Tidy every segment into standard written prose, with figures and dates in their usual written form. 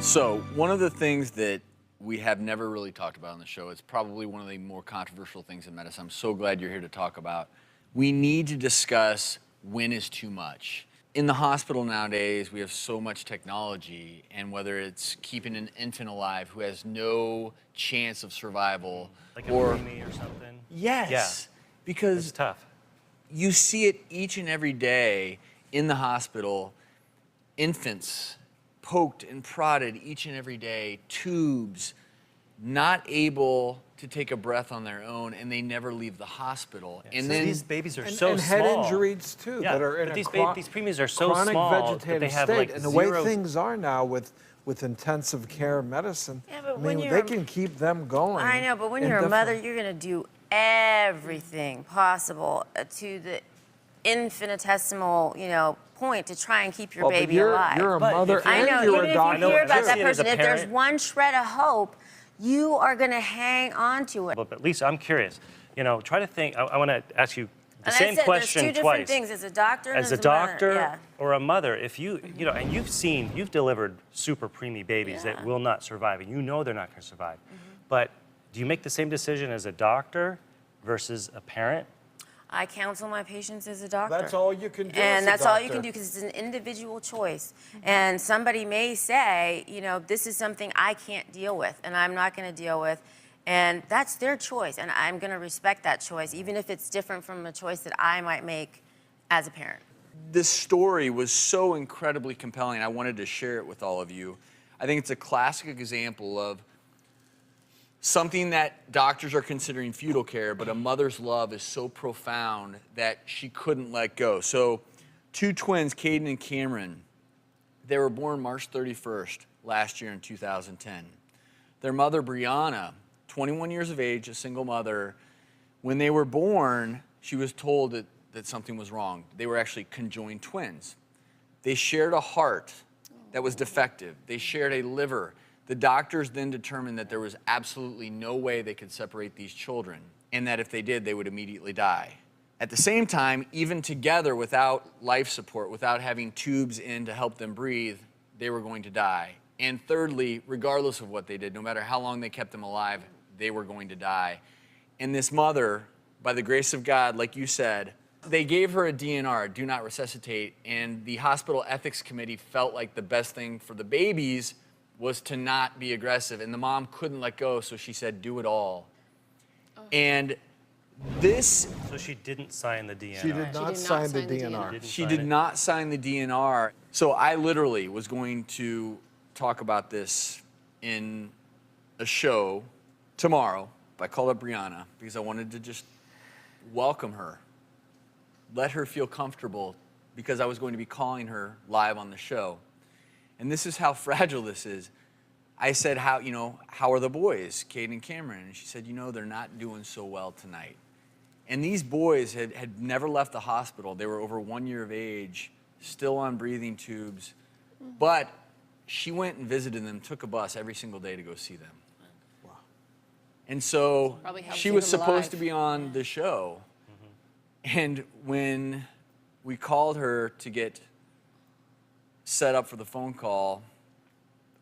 So, one of the things that we have never really talked about on the show, it's probably one of the more controversial things in medicine. I'm so glad you're here to talk about. We need to discuss when is too much. In the hospital nowadays, we have so much technology, and whether it's keeping an infant alive who has no chance of survival, Like a or preemie or something. yes, Yeah. because It's tough. you see it each and every day in the hospital. Infants poked and prodded each and every day, tubes, not able to take a breath on their own, and they never leave the hospital. Yeah, And so then these babies are and, so and small. head injuries too Yeah, that are in but a these preemies are so chronic small that vegetative they have state. like and the zero. way things are now with intensive care medicine, Yeah, but I when mean, you're they can keep them going. I know, but when you're a mother, indefinitely. you're going to do everything possible to the infinitesimal, point to try and keep your Well, but baby you're, alive. You're a But mother if you- I know, and you're even a if doctor. you hear about I that see it as a person, if there's parent. one shred of hope, you are going to hang on to it. But Lisa, I'm curious. Try to think. I want to ask you the And same I said, question there's two twice. different things, as a doctor and As a mother. doctor Yeah. or a mother, if and you've delivered super preemie babies that Yeah. will not survive, and you know they're not going to survive. But do you make the same decision as a doctor versus a parent? I counsel my patients as a doctor. That's all you can do. And as a that's all you can doctor. do because it's an individual choice. And somebody may say, this is something I can't deal with and I'm not going to deal with. And that's their choice. And I'm going to respect that choice, even if it's different from a choice that I might make as a parent. this story was so incredibly compelling. I wanted to share it with all of you. I think it's a classic example of something that doctors are considering fetal care, but a mother's love is so profound that she couldn't let go. So, two twins, Caden and Cameron, they were born March 31st last year in 2010. Their mother, Brianna, 21 years of age, a single mother, when they were born, she was told that something was wrong. They were actually conjoined twins. They shared a heart that was defective. They shared a liver. The doctors then determined that there was absolutely no way they could separate these children, and that if they did, they would immediately die. At the same time, even together without life support, without having tubes in to help them breathe, they were going to die. And thirdly, regardless of what they did, no matter how long they kept them alive, they were going to die. And this mother, by the grace of God, like you said, they gave her a DNR, do not resuscitate, and the hospital ethics committee felt like the best thing for the babies was to not be aggressive, and the mom couldn't let go, so she said, do it all. And this, So she didn't sign the DNR. She did not sign the DNR. Didn't she sign did it. not sign the DNR. So I literally was going to talk about this in a show tomorrow. I called up Brianna because I wanted to just welcome her, let her feel comfortable, because I was going to be calling her live on the show. And this is how fragile this is. I said, how are the boys, Caden and Cameron? And she said, they're not doing so well tonight. And these boys had never left the hospital. They were over 1 year of age, still on breathing tubes. But she went and visited them, took a bus every single day to go see them. Wow. And so Probably helped she keep was them supposed to alive. be on the show. And when we called her to get set up for the phone call,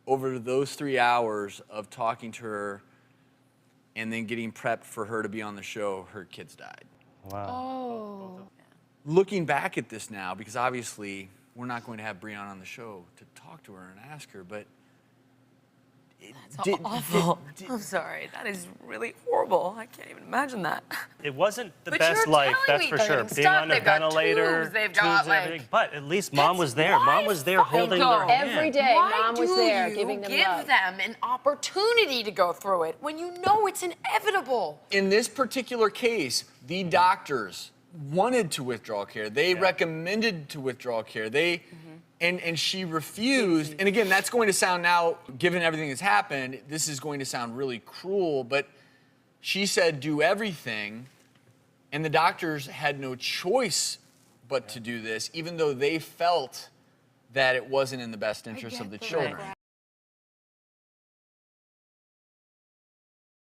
over those 3 hours of talking to her and then getting prepped for her to be on the show, her kids died. Wow. Oh. Looking back at this now, because obviously we're not going to have Brianna on the show to talk to her and ask her, but That's awful. I'm sorry. That is really horrible. I can't even imagine that. It wasn't the But best you're life, telling that's me for they're sure. getting Being stuck, on a they've got ventilator, tubes, they've tubes got, and like- everything. But at least mom was there. why Mom was there holding their hand. Every day, Why Mom was do there you giving them give love. them an opportunity to go through it when you know it's inevitable? in this particular case, the doctors wanted to withdraw care. They recommended to withdraw care. And she refused. And again, that's going to sound now, given everything that's happened, this is going to sound really cruel, but she said do everything, and the doctors had no choice but to do this, even though they felt that it wasn't in the best interest of the children.